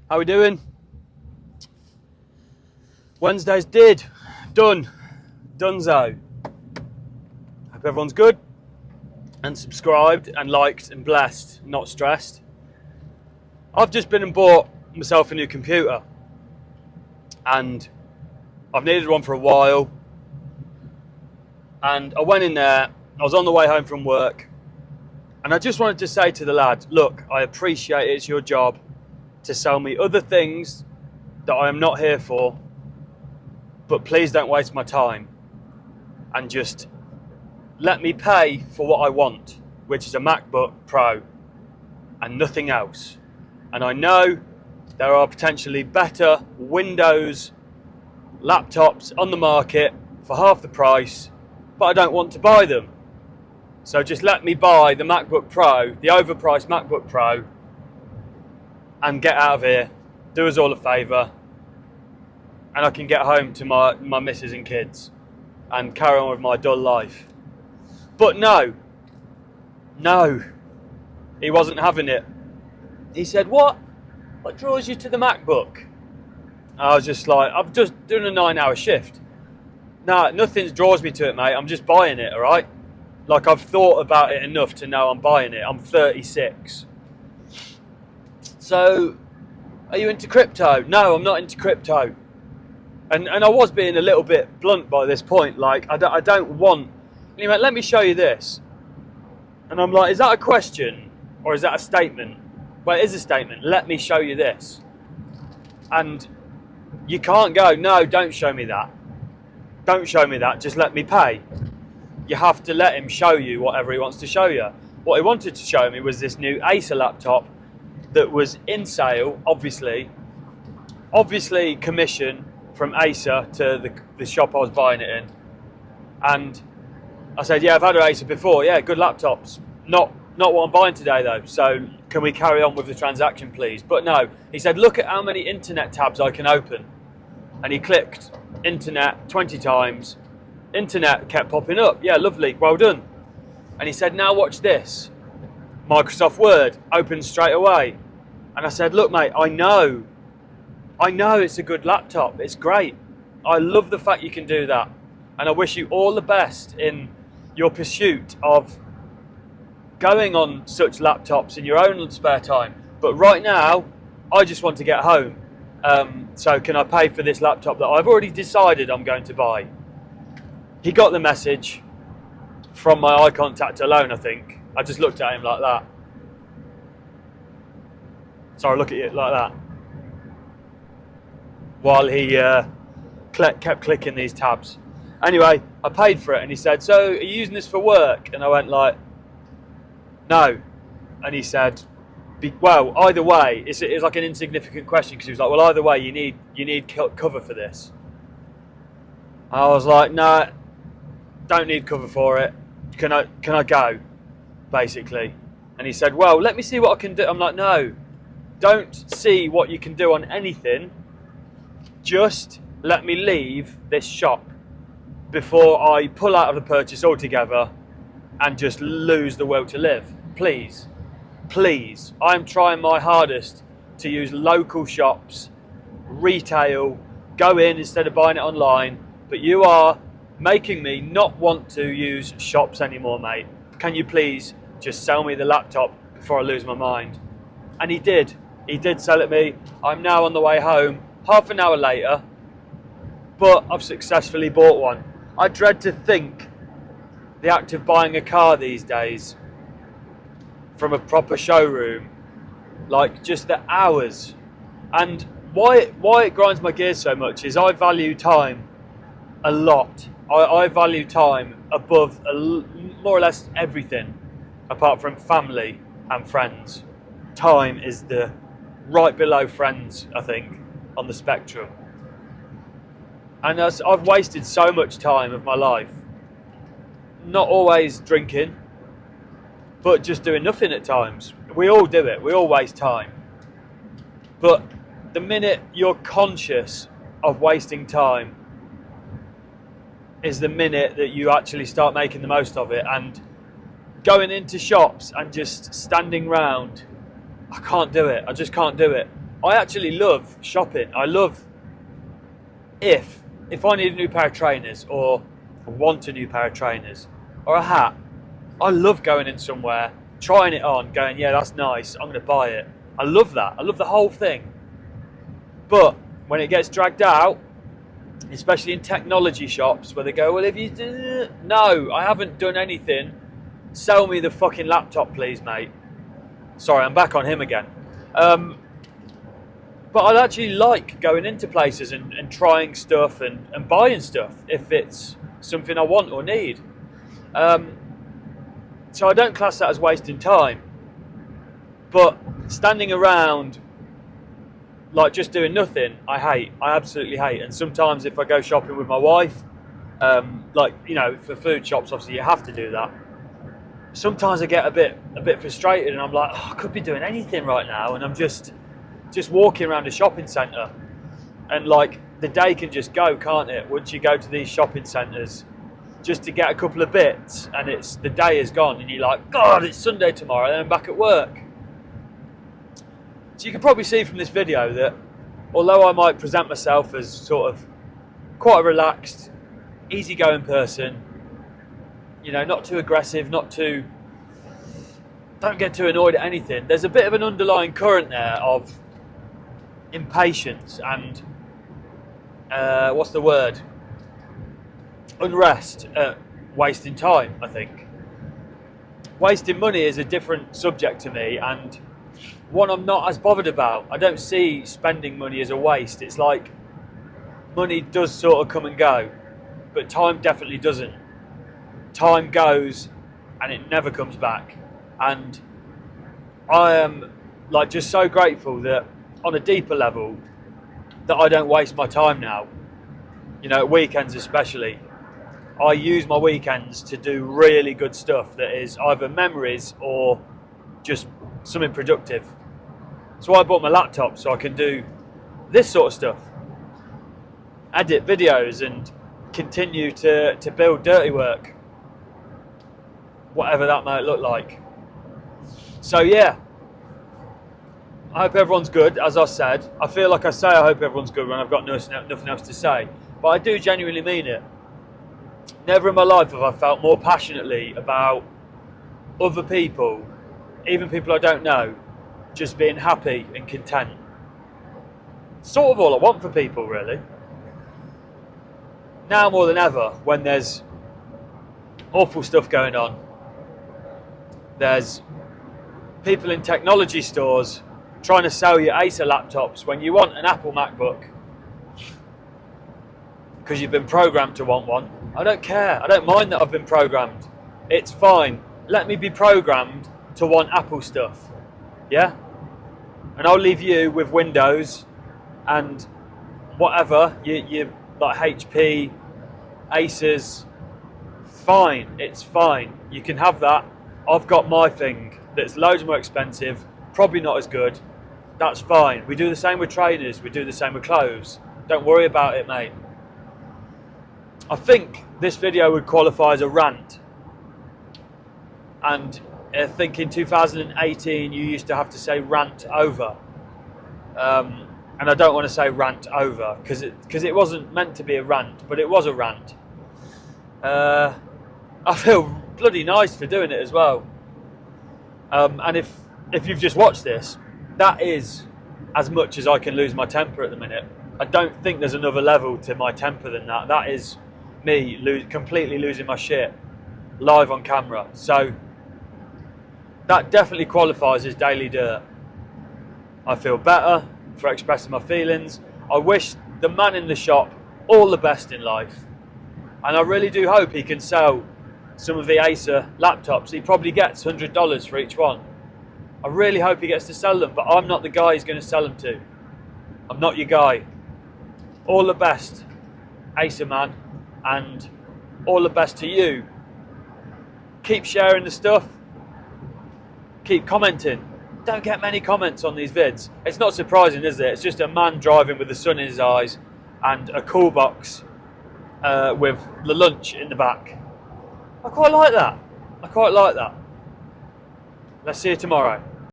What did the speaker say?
How we doing? Wednesday's done, donezo. Hope everyone's good and subscribed and liked and blessed, not stressed. I've just been and bought myself a new computer, and I've needed one for a while. And I went in there. I was on the way home from work, and I just wanted to say to the lad, look, I appreciate it's your job to sell me other things that I am not here for, but please don't waste my time and just let me pay for what I want, which is a MacBook Pro and nothing else. And I know there are potentially better Windows laptops on the market for half the price, but I don't want to buy them. So just let me buy the MacBook Pro, the overpriced MacBook Pro, and get out of here. Do us all a favour, and I can get home to my missus and kids and carry on with my dull life. But no, he wasn't having it. He said, what draws you to the MacBook? I was just like, I'm just doing a 9-hour shift. Nah, nothing draws me to it, mate. I'm just buying it, all right? Like, I've thought about it enough to know I'm buying it. I'm 36. So, are you into crypto? No, I'm not into crypto. And I was being a little bit blunt by this point. Like, I don't want... Anyway, let me show you this. And I'm like, is that a question? Or is that a statement? Well, it is a statement. Let me show you this. And you can't go, no, don't show me that. Don't show me that. Just let me pay. You have to let him show you whatever he wants to show you. What he wanted to show me was this new Acer laptop that was in sale, obviously commission from Acer to the shop I was buying it in. And I said, yeah, I've had an Acer before. Yeah, good laptops. Not what I'm buying today, though. So can we carry on with the transaction, please? But no, he said, look at how many internet tabs I can open. And he clicked internet 20 times. Internet kept popping up. Yeah, lovely, well done. And he said, now watch this. Microsoft Word opens straight away. And I said, look, mate, I know it's a good laptop. It's great. I love the fact you can do that. And I wish you all the best in your pursuit of going on such laptops in your own spare time. But right now, I just want to get home. So can I pay for this laptop that I've already decided I'm going to buy? He got the message from my eye contact alone, I think. I just looked at him like that. Sorry, look at you like that. While he kept clicking these tabs. Anyway, I paid for it, and he said, so are you using this for work? And I went like, no. And he said, well, either way, it's like an insignificant question, because he was like, well, either way, you need cover for this. I was like, no, don't need cover for it. Can I go, basically? And he said, well, let me see what I can do. I'm like, no, don't see what you can do on anything. Just let me leave this shop before I pull out of the purchase altogether and just lose the will to live. Please. Please. I'm trying my hardest to use local shops, retail, go in instead of buying it online. But you are making me not want to use shops anymore, mate. Can you please just sell me the laptop before I lose my mind? And he did. He did sell it me. I'm now on the way home, half an hour later, but I've successfully bought one. I dread to think the act of buying a car these days from a proper showroom, like just the hours. And why it grinds my gears so much is I value time a lot. I value time above more or less everything, apart from family and friends. Time is the right below friends, I think, on the spectrum. And I've wasted so much time of my life, not always drinking, but just doing nothing at times. We all do it. We all waste time. But the minute you're conscious of wasting time is the minute that you actually start making the most of it. And going into shops and just standing round, I can't do it. I just can't do it. I actually love shopping. I love if I need a new pair of trainers, or want a new pair of trainers, or a hat, I love going in somewhere, trying it on, going, yeah, that's nice, I'm going to buy it. I love that. I love the whole thing. But when it gets dragged out, especially in technology shops, where they go, well, if you do... No, I haven't done anything. Sell me the fucking laptop, please, mate. Sorry, I'm back on him again. But I'd actually like going into places and trying stuff and buying stuff if it's something I want or need. So I don't class that as wasting time. But standing around, like just doing nothing, I hate. I absolutely hate. And sometimes if I go shopping with my wife, like, you know, for food shops, obviously you have to do that. Sometimes I get a bit frustrated, and I'm like, oh, I could be doing anything right now, and I'm just walking around a shopping centre, and like the day can just go, can't it? Once you go to these shopping centres, just to get a couple of bits, and the day is gone, and you're like, God, it's Sunday tomorrow, and I'm back at work. So you can probably see from this video that although I might present myself as sort of quite a relaxed, easygoing person, you know, not too aggressive, don't get too annoyed at anything, there's a bit of an underlying current there of impatience and what's the word? Unrest, wasting time, I think. Wasting money is a different subject to me, and one I'm not as bothered about. I don't see spending money as a waste. It's like money does sort of come and go, but time definitely doesn't. Time goes and it never comes back. And I am like just so grateful that on a deeper level that I don't waste my time now. You know, at weekends especially. I use my weekends to do really good stuff that is either memories or just something productive. So I bought my laptop so I can do this sort of stuff. Edit videos and continue to build dirty work. Whatever that might look like. So yeah, I hope everyone's good. As I said, I feel like I say I hope everyone's good when I've got nothing else to say. But I do genuinely mean it. Never in my life have I felt more passionately about other people, even people I don't know, just being happy and content. Sort of all I want for people, really. Now more than ever, when there's awful stuff going on, there's people in technology stores trying to sell you Acer laptops when you want an Apple MacBook because you've been programmed to want one. I don't care. I don't mind that I've been programmed. It's fine. Let me be programmed to want Apple stuff. Yeah? And I'll leave you with Windows and whatever, you like HP, Acers. Fine. It's fine. You can have that. I've got my thing that's loads more expensive, probably not as good. That's fine. We do the same with trainers. We do the same with clothes. Don't worry about it, mate. I think this video would qualify as a rant. And I think in 2018 you used to have to say rant over. And I don't want to say rant over because it wasn't meant to be a rant, but it was a rant. I feel bloody nice for doing it as well. And if you've just watched this, that is as much as I can lose my temper at the minute. I don't think there's another level to my temper than that. That is me completely losing my shit live on camera. So that definitely qualifies as daily dirt. I feel better for expressing my feelings. I wish the man in the shop all the best in life. And I really do hope he can sell some of the Acer laptops. He probably gets $100 for each one. I really hope he gets to sell them, but I'm not the guy he's going to sell them to. I'm not your guy. All the best, Acer man, and all the best to you. Keep sharing the stuff. Keep commenting. Don't get many comments on these vids. It's not surprising, is it? It's just a man driving with the sun in his eyes and a cool box with the lunch in the back. I quite like that. I quite like that. Let's see you tomorrow.